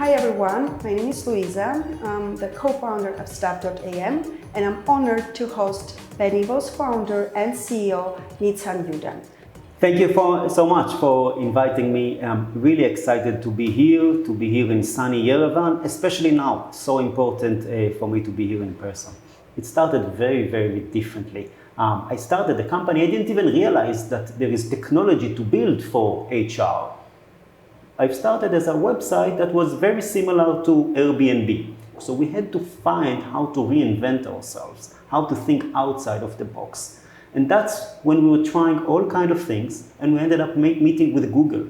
Hi everyone, my name is Luiza. I'm the co-founder of staff.am and I'm honored to host Benivo's founder and CEO, Nitzan Յուդանի. Thank you so much for inviting me. I'm really excited to be here in sunny Yerevan, especially now. So important for me to be here in person. It started very, very differently. I started the company, I didn't even realize that there is technology to build for HR. I've started as a website that was very similar to Airbnb. So we had to find how to reinvent ourselves, how to think outside of the box. And that's when we were trying all kinds of things, and we ended up meeting with Google.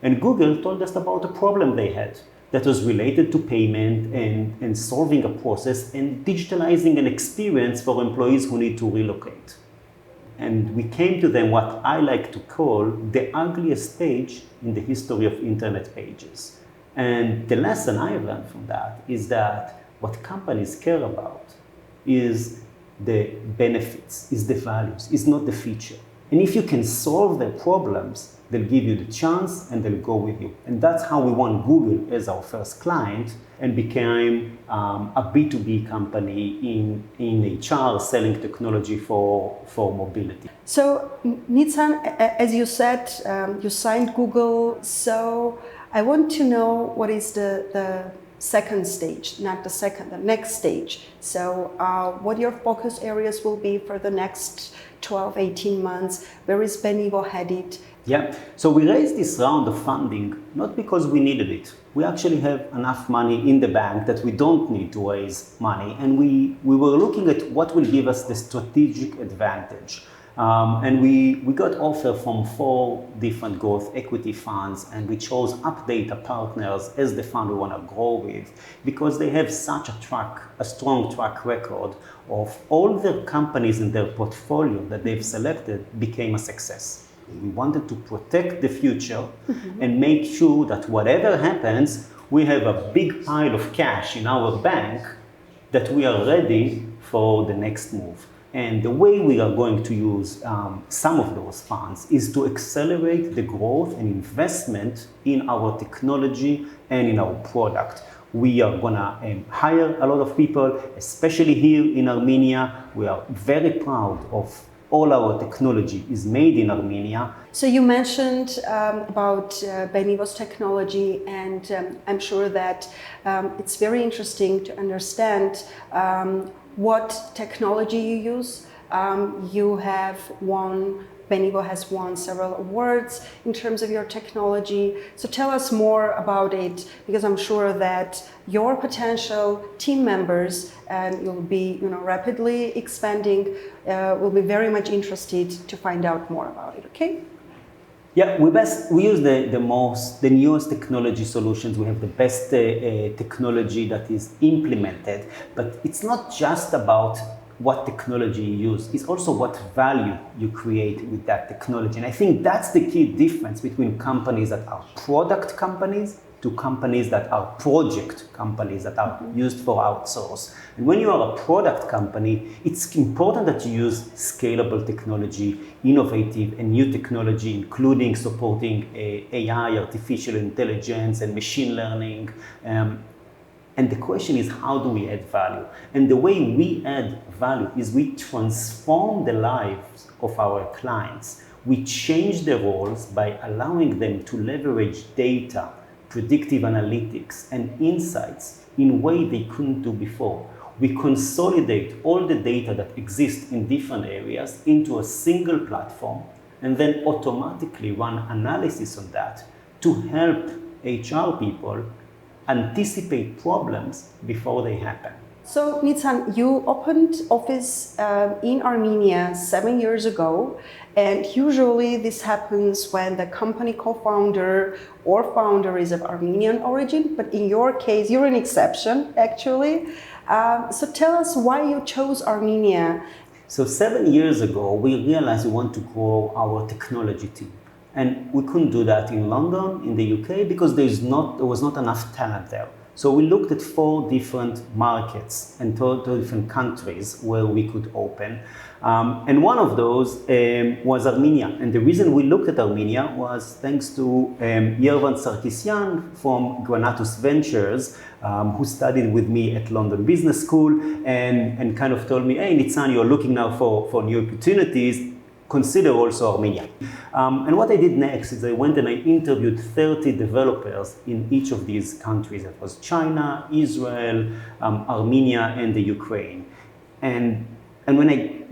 And Google told us about a problem they had that was related to payment and solving a process and digitalizing an experience for employees who need to relocate. And we came to them what I like to call the ugliest page in the history of internet pages. And the lesson I learned from that is that what companies care about is the benefits, is the values, is not the feature. And if you can solve their problems, they'll give you the chance and they'll go with you. And that's how we won Google as our first client and became a B2B company in HR selling technology for mobility. So Nitsan, as you said, you signed Google. So I want to know what is the second stage, not the next stage. So what your focus areas will be for the next 12, 18 months? Where is Benivo headed? Yeah, so we raised this round of funding not because we needed it. We actually have enough money in the bank that we don't need to raise money. And we were looking at what will give us the strategic advantage. And we got offer from 4 different growth equity funds, and we chose UpData Partners as the fund we want to grow with because they have such a strong track record of all the companies in their portfolio that they've selected became a success. We wanted to protect the future and make sure that whatever happens, we have a big pile of cash in our bank that we are ready for the next move. And the way we are going to use some of those funds is to accelerate the growth and investment in our technology and in our product. We are gonna hire a lot of people, especially here in Armenia. We are very proud of all our technology is made in Armenia. So you mentioned about Benivo's technology, and I'm sure that it's very interesting to understand what technology you use. Benivo has won several awards in terms of your technology. So tell us more about it, because I'm sure that your potential team members, and you'll be rapidly expanding, will be very much interested to find out more about it, okay? Yeah, we use the newest technology solutions. We have the best technology that is implemented, but it's not just about what technology you use, it's also what value you create with that technology. And I think that's the key difference between companies that are product companies to companies that are project companies that are used for outsource. And when you are a product company, it's important that you use scalable technology, innovative and new technology, including supporting AI, artificial intelligence, and machine learning. And the question is, how do we add value? And the way we add value is we transform the lives of our clients. We change the roles by allowing them to leverage data, predictive analytics, and insights in a way they couldn't do before. We consolidate all the data that exists in different areas into a single platform and then automatically run analysis on that to help HR people anticipate problems before they happen. So Nitsan, you opened office in Armenia 7 years ago, and usually this happens when the company co-founder or founder is of Armenian origin, but in your case, you're an exception actually. So tell us why you chose Armenia. So 7 years ago, we realized we want to grow our technology team. And we couldn't do that in London, in the UK, because there was not enough talent there. So we looked at 4 different markets and 2 different countries where we could open. And one of those was Armenia. And the reason we looked at Armenia was thanks to Yervan Sarkisyan from Granatus Ventures, who studied with me at London Business School and kind of told me, hey, Nitzan, you're looking now for new opportunities. Consider also Armenia. And what I did next is I went and I interviewed 30 developers in each of these countries. That was China, Israel, Armenia, and the Ukraine. And when I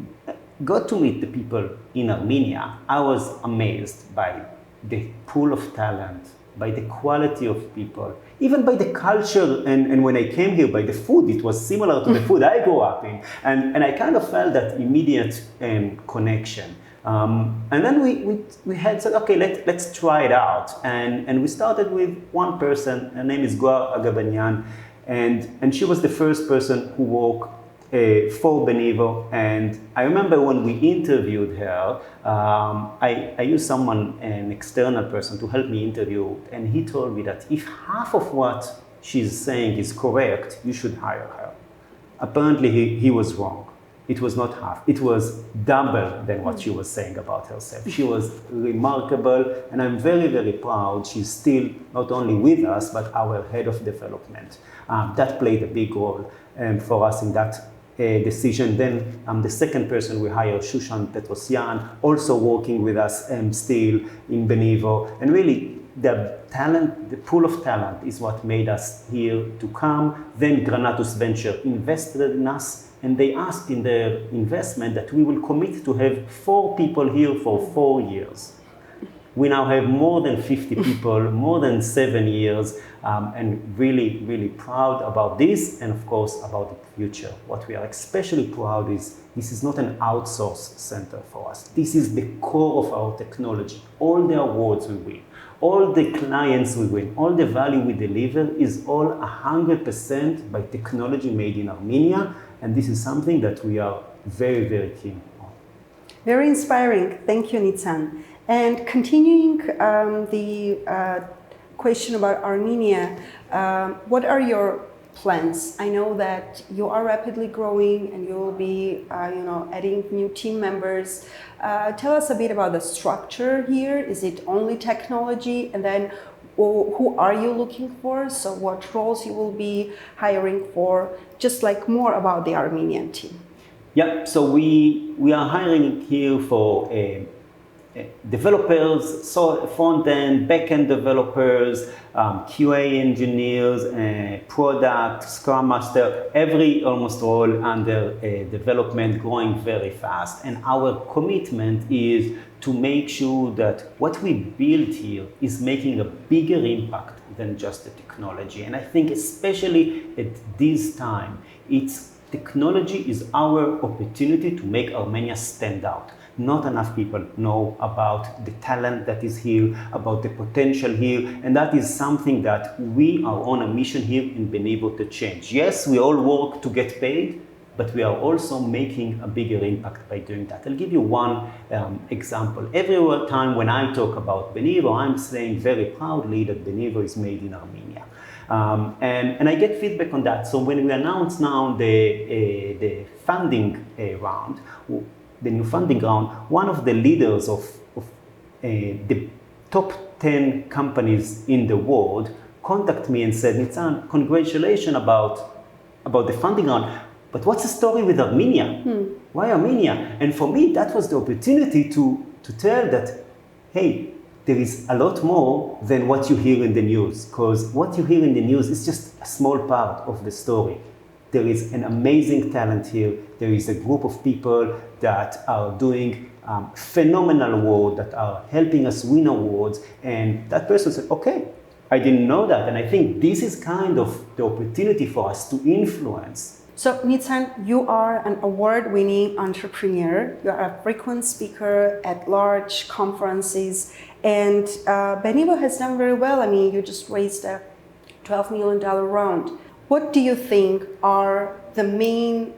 got to meet the people in Armenia, I was amazed by the pool of talent, by the quality of people, even by the culture. And when I came here, by the food, it was similar to the food I grew up in. And I kind of felt that immediate connection. And then we had said, okay, let's try it out. And we started with one person. Her name is Gwar Agabanyan. And she was the first person who worked for Benivo. And I remember when we interviewed her, I used someone, an external person, to help me interview. And he told me that if half of what she's saying is correct, you should hire her. Apparently, he was wrong. It was not half. It was double than what she was saying about herself. She was remarkable, and I'm very, very proud. She's still not only with us, but our head of development. That played a big role for us in that decision. Then the second person we hired, Shushan Petrosyan, also working with us still in Benivo. And really, the talent, the pool of talent is what made us here to come. Then Granatus Venture invested in us, and they asked in their investment that we will commit to have 4 people here for 4 years. We now have more than 50 people, more than 7 years, and really, really proud about this, and of course about the future. What we are especially proud is this is not an outsourced center for us. This is the core of our technology. All the awards we win, all the clients we win, all the value we deliver is all 100% by technology made in Armenia. And this is something that we are very, very keen on. Very inspiring. Thank you, Nitzan. And continuing the question about Armenia, what are your plans? I know that you are rapidly growing and you will be adding new team members. Tell us a bit about the structure here. Is it only technology? And then who are you looking for? So what roles you will be hiring for? Just like more about the Armenian team. Yeah, so we are hiring here for developers, so front-end, back-end developers, QA engineers, product, Scrum Master, every almost role under development growing very fast. And our commitment is to make sure that what we build here is making a bigger impact than just the technology. And I think especially at this time, technology is our opportunity to make Armenia stand out. Not enough people know about the talent that is here, about the potential here, and that is something that we are on a mission here in Benivo to change. Yes, we all work to get paid, but we are also making a bigger impact by doing that. I'll give you one example. Every time when I talk about Benivo, I'm saying very proudly that Benivo is made in Armenia. And I get feedback on that. So when we announce now the funding round, the new funding round, one of the leaders of the top 10 companies in the world contacted me and said, Nitzan, congratulations about the funding round, but what's the story with Armenia? Why Armenia? And for me, that was the opportunity to tell that, hey, there is a lot more than what you hear in the news, because what you hear in the news is just a small part of the story. There is an amazing talent here. There is a group of people that are doing phenomenal work, that are helping us win awards. And that person said, okay, I didn't know that. And I think this is kind of the opportunity for us to influence. So Nitzan, you are an award-winning entrepreneur. You are a frequent speaker at large conferences. And Benivo has done very well. I mean, you just raised a $12 million round. What do you think are the main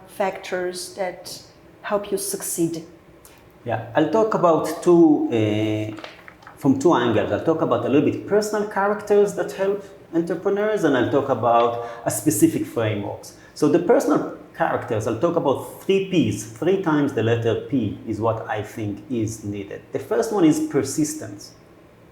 factors that help you succeed? Yeah, I'll talk about from two angles. I'll talk about a little bit personal characters that help, entrepreneurs, and I'll talk about a specific frameworks. So the personal characters, I'll talk about 3 P's. 3 times the letter P is what I think is needed. The first one is persistence.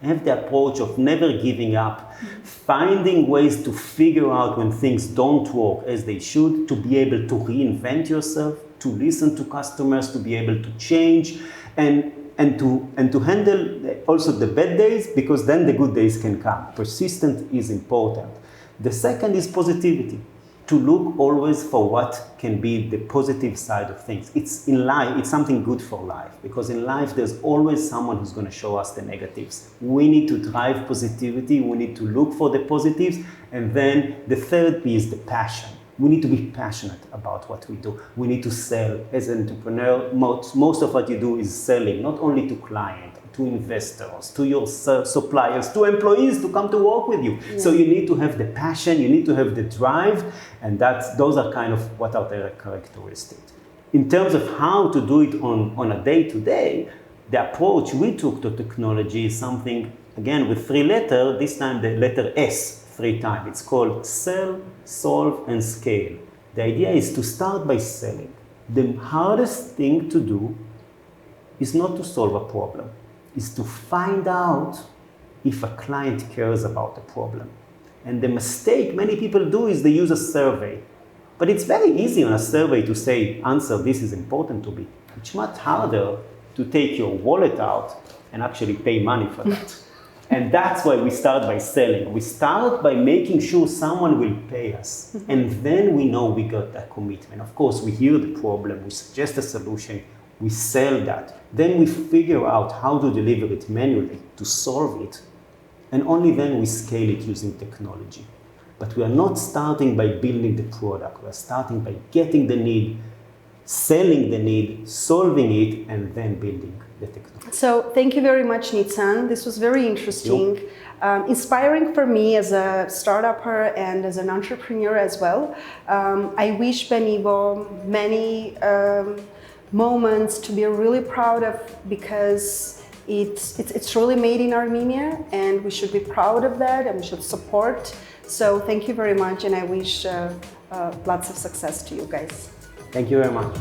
Have the approach of never giving up, finding ways to figure out when things don't work as they should, to be able to reinvent yourself, to listen to customers, to be able to change, and to handle also the bad days, because then the good days can come. Persistence is important. The second is positivity. To look always for what can be the positive side of things. It's in life, it's something good for life, because in life there's always someone who's going to show us the negatives. We need to drive positivity, we need to look for the positives, and then the third P is the passion. We need to be passionate about what we do. We need to sell. As an entrepreneur, most of what you do is selling, not only to clients, to investors, to your suppliers, to employees to come to work with you. Yeah. So you need to have the passion, you need to have the drive, and those are kind of what are their characteristics. In terms of how to do it on a day-to-day, the approach we took to technology is something, again, with 3 letters, this time the letter S 3 times. It's called sell, solve, and scale. The idea is to start by selling. The hardest thing to do is not to solve a problem, is to find out if a client cares about the problem. And the mistake many people do is they use a survey. But it's very easy on a survey to say, answer, this is important to me. It's much harder to take your wallet out and actually pay money for that. And that's why we start by selling. We start by making sure someone will pay us. And then we know we got that commitment. Of course, we hear the problem, we suggest a solution, we sell that. Then we figure out how to deliver it manually, to solve it. And only then we scale it using technology. But we are not starting by building the product. We are starting by getting the need, selling the need, solving it, and then building the technology. So thank you very much, Nitzan. This was very interesting. Inspiring for me as a startupper and as an entrepreneur as well. I wish Benivo many moments to be really proud of, because it's really made in Armenia, and we should be proud of that, and we should support. So thank you very much, and I wish lots of success to you guys. Thank you very much.